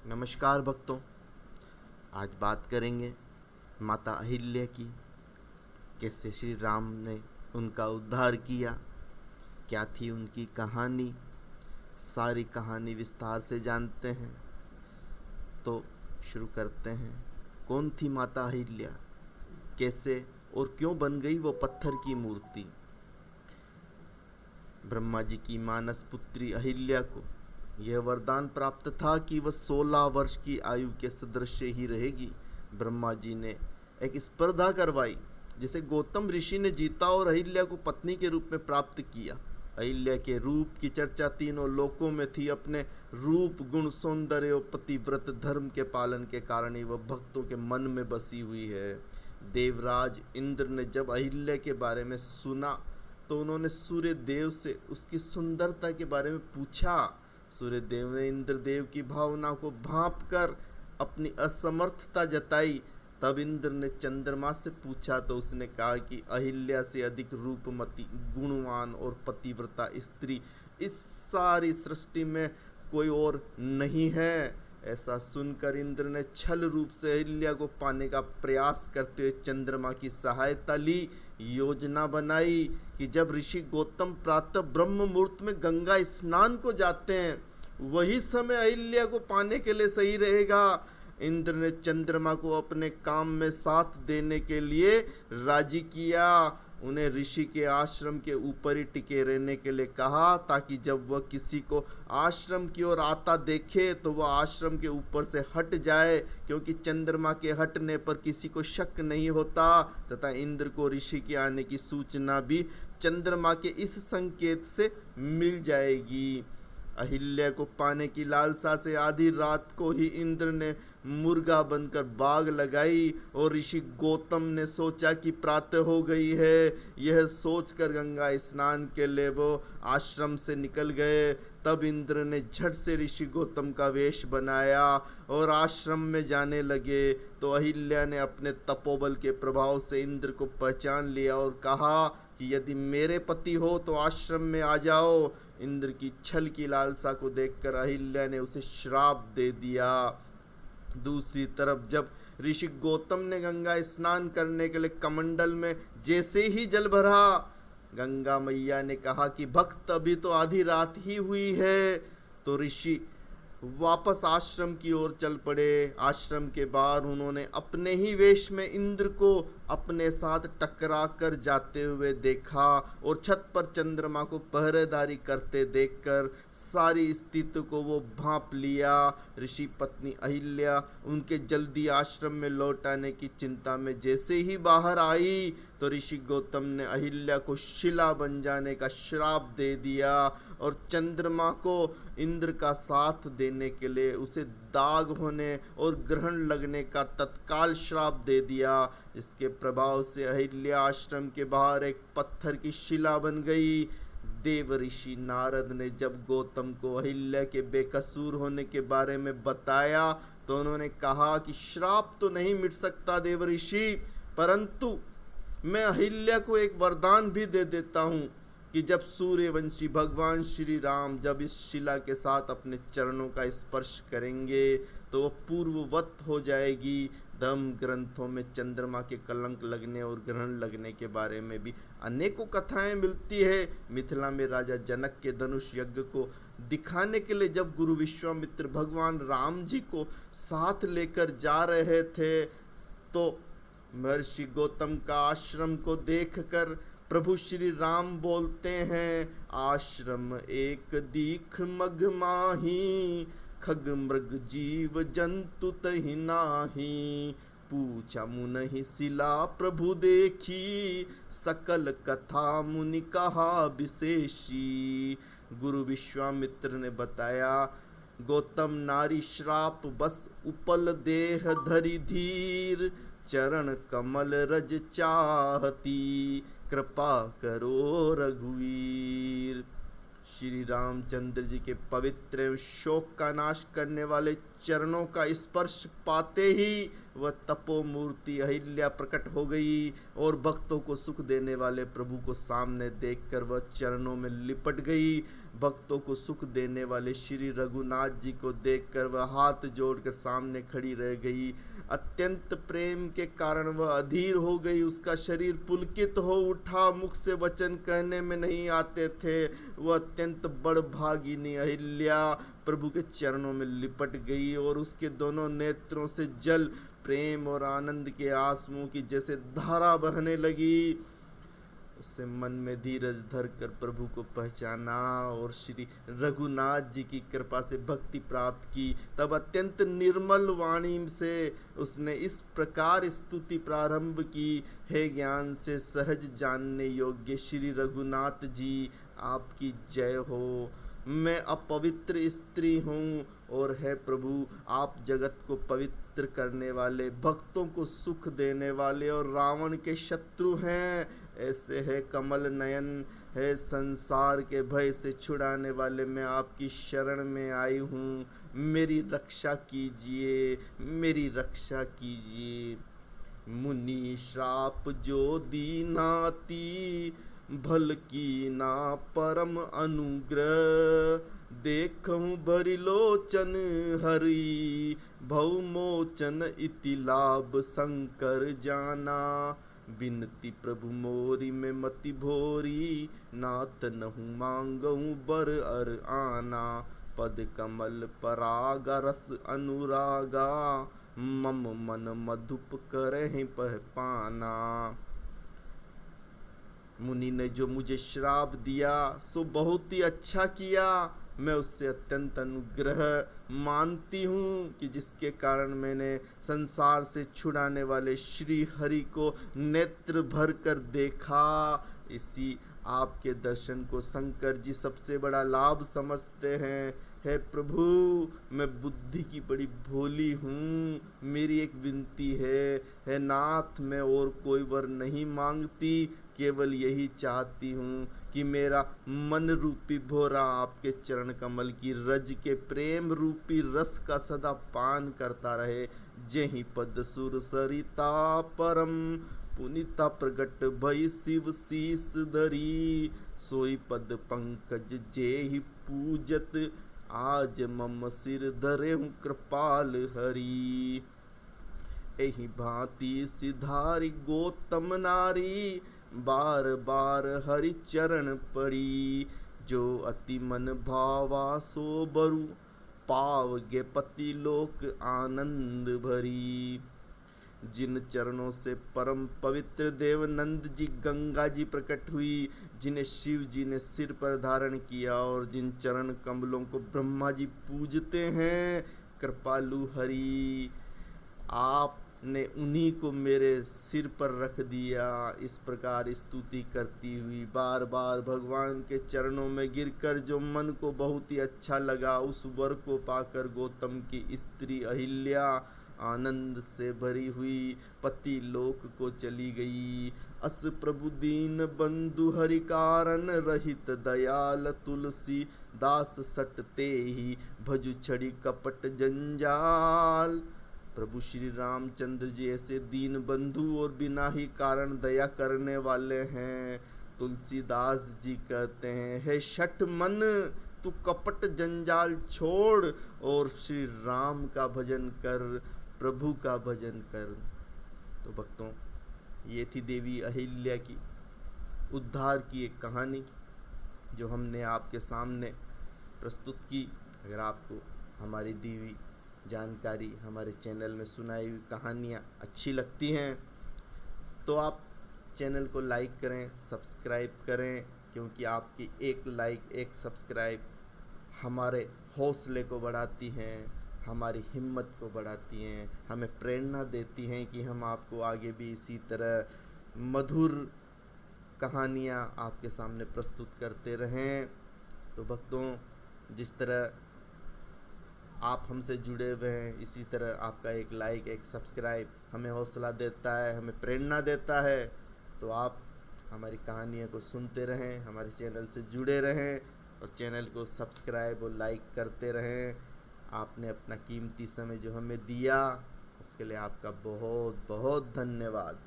नमस्कार भक्तों। आज बात करेंगे माता अहिल्या की। कैसे श्री राम ने उनका उद्धार किया, क्या थी उनकी कहानी। सारी कहानी विस्तार से जानते हैं। तो शुरू करते हैं। कौन थी माता अहिल्या, कैसे और क्यों बन गई वो पत्थर की मूर्ति। ब्रह्मा जी की मानस पुत्री अहिल्या को यह वरदान प्राप्त था कि वह 16 वर्ष की आयु के सदृश ही रहेगी। ब्रह्मा जी ने एक स्पर्धा करवाई जिसे गौतम ऋषि ने जीता और अहिल्या को पत्नी के रूप में प्राप्त किया। अहिल्या के रूप की चर्चा तीनों लोकों में थी। अपने रूप, गुण, सौंदर्य और पतिव्रत धर्म के पालन के कारण ही वह भक्तों के मन में बसी हुई है। देवराज इंद्र ने जब अहिल्या के बारे में सुना तो उन्होंने सूर्य देव से उसकी सुंदरता के बारे में पूछा। सूर्य देव ने इंद्रदेव की भावना को भांप कर अपनी असमर्थता जताई। तब इंद्र ने चंद्रमा से पूछा तो उसने कहा कि अहिल्या से अधिक रूपमती, गुणवान और पतिव्रता स्त्री इस सारी सृष्टि में कोई और नहीं है। ऐसा सुनकर इंद्र ने छल रूप से अहिल्या को पाने का प्रयास करते हुए चंद्रमा की सहायता ली। योजना बनाई कि जब ऋषि गौतम प्रातः ब्रह्म मुहूर्त में गंगा स्नान को जाते हैं, वही समय अहिल्या को पाने के लिए सही रहेगा। इंद्र ने चंद्रमा को अपने काम में साथ देने के लिए राजी किया। उन्हें ऋषि के आश्रम के ऊपर ही टिके रहने के लिए कहा, ताकि जब वह किसी को आश्रम की ओर आता देखे तो वह आश्रम के ऊपर से हट जाए, क्योंकि चंद्रमा के हटने पर किसी को शक नहीं होता। तथा इंद्र को ऋषि के आने की सूचना भी चंद्रमा के इस संकेत से मिल जाएगी। अहिल्या को पाने की लालसा से आधी रात को ही इंद्र ने मुर्गा बनकर बाग लगाई और ऋषि गौतम ने सोचा कि प्रातः हो गई है। यह सोचकर गंगा स्नान के लिए वो आश्रम से निकल गए। तब इंद्र ने झट से ऋषि गौतम का वेश बनाया और आश्रम में जाने लगे। तो अहिल्या ने अपने तपोबल के प्रभाव से इंद्र को पहचान लिया और कहा कि यदि मेरे पति हो तो आश्रम में आ जाओ। इंद्र की छल की लालसा को देखकर अहिल्या ने उसे श्राप दे दिया। दूसरी तरफ जब ऋषि गौतम ने गंगा स्नान करने के लिए कमंडल में जैसे ही जल भरा, गंगा मैया ने कहा कि भक्त अभी तो आधी रात ही हुई है। तो ऋषि वापस आश्रम की ओर चल पड़े। आश्रम के बाहर उन्होंने अपने ही वेश में इंद्र को अपने साथ टकरा कर जाते हुए देखा और छत पर चंद्रमा को पहरेदारी करते देखकर सारी स्थिति को वो भांप लिया। ऋषि पत्नी अहिल्या उनके जल्दी आश्रम में लौट आने की चिंता में जैसे ही बाहर आई तो ऋषि गौतम ने अहिल्या को शिला बन जाने का श्राप दे दिया और चंद्रमा को इंद्र का साथ देने के लिए उसे दाग होने और ग्रहण लगने का तत्काल श्राप दे दिया। इसके प्रभाव से अहिल्या आश्रम के बाहर एक पत्थर की शिला बन गई। देव ऋषि नारद ने जब गौतम को अहिल्या के बेकसूर होने के बारे में बताया तो उन्होंने कहा कि श्राप तो नहीं मिट सकता देव ऋषि, परंतु मैं अहिल्या को एक वरदान भी दे देता हूँ कि जब सूर्यवंशी भगवान श्री राम जब इस शिला के साथ अपने चरणों का स्पर्श करेंगे तो वह पूर्ववत हो जाएगी। धर्म ग्रंथों में चंद्रमा के कलंक लगने और ग्रहण लगने के बारे में भी अनेकों कथाएं मिलती है। मिथिला में राजा जनक के धनुष यज्ञ को दिखाने के लिए जब गुरु विश्वामित्र भगवान राम जी को साथ लेकर जा रहे थे तो महर्षि गौतम का आश्रम को देखकर प्रभु श्री राम बोलते हैं, आश्रम एक दीख मग माही, खग मृग जीव जंतु तहि नाही। पूछा मुनहि शिला प्रभु देखी, सकल कथा मुनि कहा विशेषी। गुरु विश्वामित्र ने बताया, गौतम नारी श्राप बस उपल देह धरि धीर, चरण कमल रज चाहती, कृपा करो रघुवीर। श्री रामचंद्र जी के पवित्र एवं शोक का नाश करने वाले चरणों का स्पर्श पाते ही वह तपोमूर्ति अहिल्या प्रकट हो गई और भक्तों को सुख देने वाले प्रभु को सामने देखकर वह चरणों में लिपट गई। भक्तों को सुख देने वाले श्री रघुनाथ जी को देखकर वह हाथ जोड़कर सामने खड़ी रह गई। अत्यंत प्रेम के कारण वह अधीर हो गई, उसका शरीर पुलकित हो उठा, मुख से वचन कहने में नहीं आते थे। वह अत्यंत बड़भागिनी अहिल्या प्रभु के चरणों में लिपट गई और उसके दोनों नेत्रों से जल, प्रेम और आनंद के आंसुओं की जैसे धारा बहने लगी। उससे मन में धीरज धर कर प्रभु को पहचाना और श्री रघुनाथ जी की कृपा से भक्ति प्राप्त की। तब अत्यंत निर्मल वाणी से उसने इस प्रकार स्तुति प्रारंभ की, हे ज्ञान से सहज जानने योग्य श्री रघुनाथ जी, आपकी जय हो। मैं अपवित्र स्त्री हूँ और है प्रभु आप जगत को पवित्र करने वाले, भक्तों को सुख देने वाले और रावण के शत्रु हैं। ऐसे है कमल नयन, है संसार के भय से छुड़ाने वाले, मैं आपकी शरण में आई हूँ, मेरी रक्षा कीजिए, मेरी रक्षा कीजिए। मुनि श्राप जो दीनाती, भल की ना परम अनुग्रह, देखूं बरिलोचन हरि, भवमोचन इति लाभ शंकर जाना। बिनती प्रभु मोरी में मति भोरी, नाथ नहु मांगऊं बर अर आना। पद कमल पराग रस अनुरागा, मम मन मधुप करहि पह पाना। मुनि ने जो मुझे श्राप दिया सो बहुत ही अच्छा किया, मैं उससे अत्यंत अनुग्रह मानती हूँ कि जिसके कारण मैंने संसार से छुड़ाने वाले श्री हरि को नेत्र भर कर देखा। इसी आपके दर्शन को शंकर जी सबसे बड़ा लाभ समझते हैं। हे प्रभु, मैं बुद्धि की बड़ी भोली हूँ, मेरी एक विनती है नाथ, मैं और कोई वर नहीं मांगती, केवल यही चाहती हूँ कि मेरा मन रूपी भोरा आपके चरण कमल की रज के प्रेम रूपी रस का सदा पान करता रहे। जेहि पद सुर सरिता परम, पुनिता प्रगट भई शिव शीस धरी। सोई पद पंकज जेहि पूजत, आज मम सिर धरे हूँ कृपाल हरि। एहि भांति सिधारी गौतम नारी, बार बार हरि चरण पड़ी। जो अति मन भावा सो बरु, पावगे पति लोक आनंद भरी। जिन चरणों से परम पवित्र देवनंद जी गंगा जी प्रकट हुई, जिन्हें शिव जी ने सिर पर धारण किया और जिन चरण कमलों को ब्रह्मा जी पूजते हैं, कृपालु हरि आपने उन्हीं को मेरे सिर पर रख दिया। इस प्रकार स्तुति करती हुई बार बार भगवान के चरणों में गिरकर जो मन को बहुत ही अच्छा लगा, उस वर को पाकर गौतम की स्त्री अहिल्या आनंद से भरी हुई पति लोक को चली गई। अस प्रभु दीन बंधु हरि कारण, रहित दयाल तुलसी दास सटते ही, भजु छड़ी कपट जंजाल। प्रभु श्री रामचंद्र जी ऐसे दीन बंधु और बिना ही कारण दया करने वाले हैं। तुलसीदास जी कहते हैं, हे शठ मन, तू कपट जंजाल छोड़ और श्री राम का भजन कर, प्रभु का भजन कर। तो भक्तों, ये थी देवी अहिल्या की उद्धार की एक कहानी जो हमने आपके सामने प्रस्तुत की। अगर आपको हमारी दी हुई जानकारी, हमारे चैनल में सुनाई हुई कहानियाँ अच्छी लगती हैं तो आप चैनल को लाइक करें, सब्सक्राइब करें, क्योंकि आपकी एक लाइक, एक सब्सक्राइब हमारे हौसले को बढ़ाती हैं, हमारी हिम्मत को बढ़ाती हैं, हमें प्रेरणा देती हैं कि हम आपको आगे भी इसी तरह मधुर कहानियाँ आपके सामने प्रस्तुत करते रहें। तो भक्तों, जिस तरह आप हमसे जुड़े हुए हैं, इसी तरह आपका एक लाइक, एक सब्सक्राइब हमें हौसला देता है, हमें प्रेरणा देता है। तो आप हमारी कहानियों को सुनते रहें, हमारे चैनल से जुड़े रहें और चैनल को सब्सक्राइब और लाइक करते रहें। आपने अपना कीमती समय जो हमें दिया, उसके लिए आपका बहुत बहुत धन्यवाद।